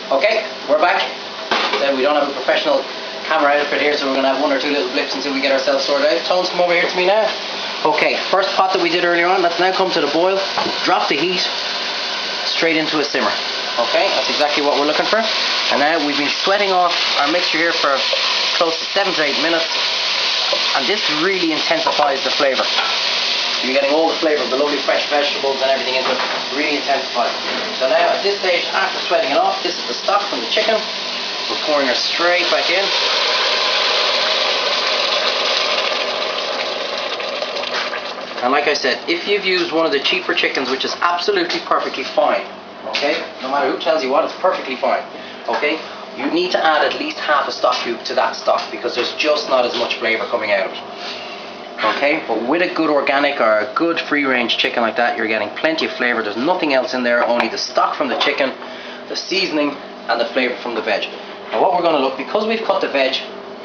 Okay, we're back. Then we don't have a professional camera outfit here, so we're going to have one or two little blips until we get ourselves sorted out. Tones, come over here to me now. Okay, first pot that we did earlier on, let's now come to the boil. Drop the heat straight into a simmer. Okay, that's exactly what we're looking for. And now we've been sweating off our mixture here for close to 7 to 8 minutes. And this really intensifies the flavour. You're getting all the flavour of the lovely fresh vegetables and everything into it. Really intensifies. So now at this stage, after sweating it off, this is the stock from the chicken. We're pouring her straight back in. And like I said, if you've used one of the cheaper chickens, which is absolutely perfectly fine, okay, no matter who tells you what, it's perfectly fine, okay, you need to add at least half a stock cube to that stock because there's just not as much flavour coming out of it. Okay, but with a good organic or a good free range chicken like that, you're getting plenty of flavour. There's nothing else in there, only the stock from the chicken, the seasoning and the flavour from the veg. Now what we're going to look, because we've cut the veg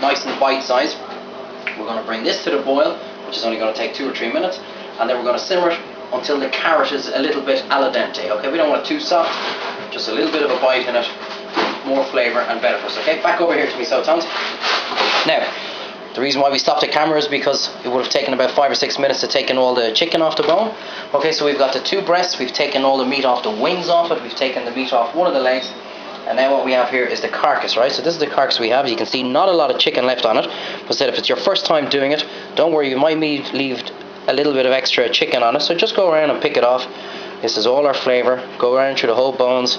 nice and bite size, we're going to bring this to the boil, which is only going to take 2 or 3 minutes, and then we're going to simmer it until the carrot is a little bit al dente. Okay, we don't want it too soft, just a little bit of a bite in it, more flavour and better for us. Okay, back over here to me, so Tones. Now, the reason why we stopped the camera is because it would have taken about 5 or 6 minutes to take all the chicken off the bone. Okay, so we've got the 2 breasts, we've taken all the meat off the wings off it, we've taken the meat off one of the legs, and now what we have here is the carcass, right? So this is the carcass we have. You can see not a lot of chicken left on it, but if it's your first time doing it, don't worry, you might leave a little bit of extra chicken on it, so just go around and pick it off. This is all our flavour. Go around through the whole bones.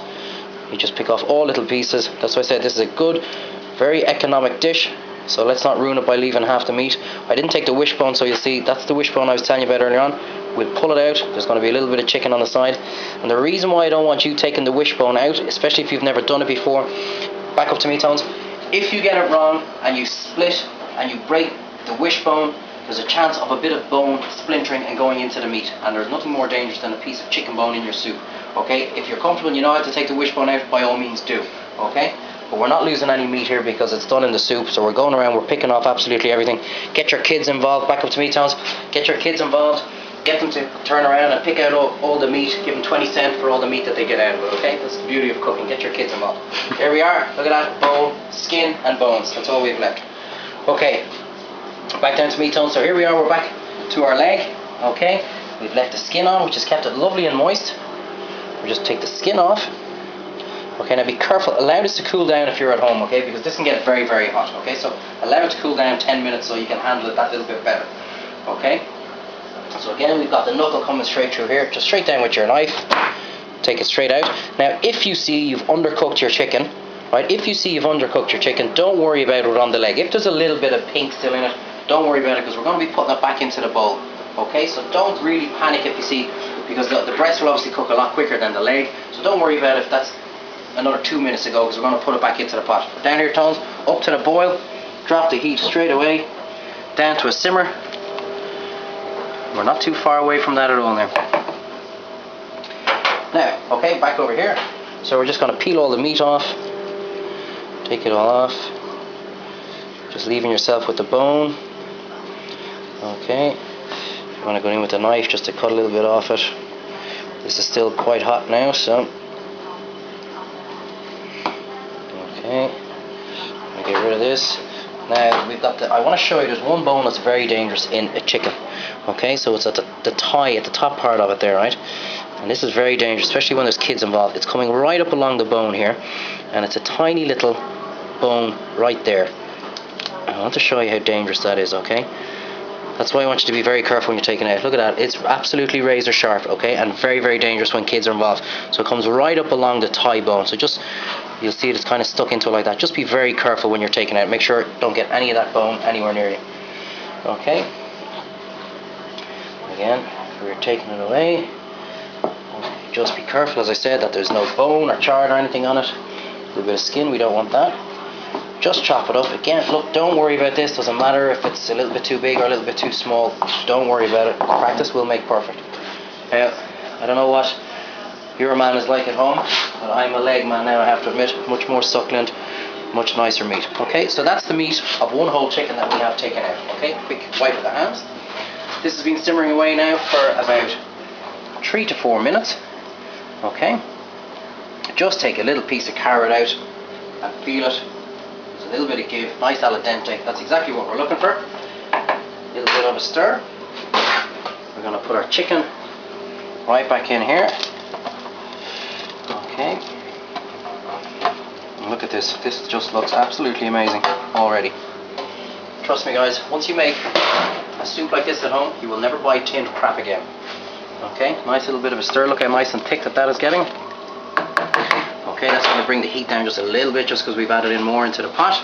You just pick off all little pieces. That's why I said this is a good, very economic dish. So let's not ruin it by leaving half the meat. I didn't take the wishbone, so you'll see that's the wishbone I was telling you about earlier on. We'll pull it out. There's going to be a little bit of chicken on the side. And the reason why I don't want you taking the wishbone out, especially if you've never done it before, back up to me, Tones. If you get it wrong and you split and you break the wishbone, there's a chance of a bit of bone splintering and going into the meat. And there's nothing more dangerous than a piece of chicken bone in your soup. Okay? If you're comfortable and you know how to take the wishbone out, by all means do. Okay? But we're not losing any meat here because it's done in the soup, so we're going around, we're picking off absolutely everything. Get your kids involved. Back up to me, Tones. Get your kids involved. Get them to turn around and pick out all the meat. Give them 20 cents for all the meat that they get out of it, okay? That's the beauty of cooking. Get your kids involved. Here we are. Look at that. Bone, skin and bones. That's all we've left. Okay. Back down to me, Tones. So here we are. We're back to our leg, okay? We've left the skin on, which has kept it lovely and moist. We'll just take the skin off. Okay, now be careful, allow this to cool down if you're at home, okay, because this can get very, very hot, okay, so allow it to cool down 10 minutes so you can handle it that little bit better, okay. So again, we've got the knuckle coming straight through here, just straight down with your knife, take it straight out. Now, if you see you've undercooked your chicken, right, don't worry about it on the leg. If there's a little bit of pink still in it, don't worry about it because we're going to be putting it back into the bowl, okay, so don't really panic if you see, because the breast will obviously cook a lot quicker than the leg, so don't worry about it if that's another 2 minutes ago because we're going to put it back into the pot. Down here, Tones, up to the boil, drop the heat straight away, down to a simmer. We're not too far away from that at all now. Now, okay, back over here. So we're just going to peel all the meat off, take it all off, just leaving yourself with the bone. Okay, you want to go in with a knife just to cut a little bit off it. This is still quite hot now, so okay, I'm going to get rid of this. Now we've got I want to show you there's one bone that's very dangerous in a chicken. Okay, so it's at the thigh, at the top part of it there, right? And this is very dangerous, especially when there's kids involved. It's coming right up along the bone here, and it's a tiny little bone right there. I want to show you how dangerous that is, okay? That's why I want you to be very careful when you're taking it out. Look at that, it's absolutely razor sharp, okay? And very, very dangerous when kids are involved. So it comes right up along the thigh bone. So just, you'll see it's kind of stuck into it like that. Just be very careful when you're taking it out. Make sure don't get any of that bone anywhere near you. Okay? Again, we're taking it away. Just be careful, as I said, that there's no bone or chard or anything on it. A little bit of skin, we don't want that. Just chop it up. Again, look, don't worry about this. Doesn't matter if it's a little bit too big or a little bit too small. Don't worry about it. Practice will make perfect. Now, I don't know what your man is like at home, but I'm a leg man now, I have to admit. Much more succulent, much nicer meat. Okay, so that's the meat of one whole chicken that we have taken out. Okay, quick wipe of the hands. This has been simmering away now for about 3 to 4 minutes. Okay, just take a little piece of carrot out and feel it. There's a little bit of give, nice al dente. That's exactly what we're looking for. A little bit of a stir. We're going to put our chicken right back in here. Okay. And look at this. This just looks absolutely amazing already. Trust me guys, once you make a soup like this at home, you will never buy tinned crap again. Okay, nice little bit of a stir. Look how nice and thick that is getting. Okay, that's going to bring the heat down just a little bit, just because we've added in more into the pot.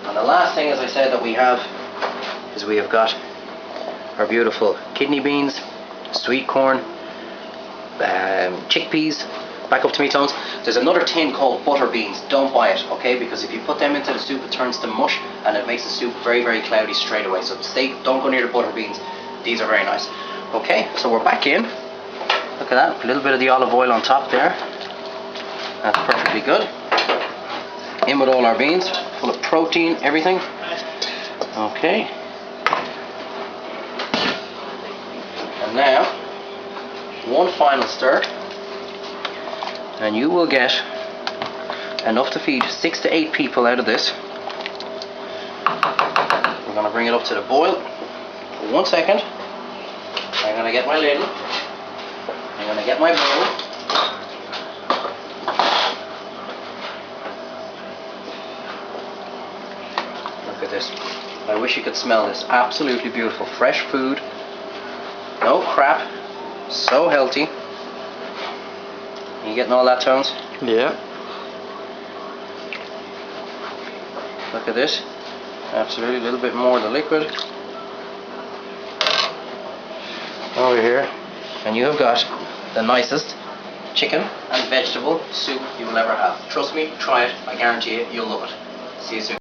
And the last thing, as I said, that we have is we have got our beautiful kidney beans, sweet corn, chickpeas. Back up to me, Tones. There's another tin called butter beans. Don't buy it, okay? Because if you put them into the soup, it turns to mush and it makes the soup very, very cloudy straight away. So don't go near the butter beans. These are very nice. Okay, so we're back in. Look at that, a little bit of the olive oil on top there. That's perfectly good. In with all our beans, full of protein, everything. Okay. And now, one final stir, and you will get enough to feed 6 to 8 people out of this. We're going to bring it up to the boil for 1 second. I'm going to get my ladle. I'm going to get my bowl. Look at this. I wish you could smell this. Absolutely beautiful. Fresh food. No crap. So healthy. You getting all that, Tones? Yeah. Look at this. Absolutely, a little bit more of the liquid. Over here. And you have got the nicest chicken and vegetable soup you will ever have. Trust me, try it. I guarantee you, you'll love it. See you soon.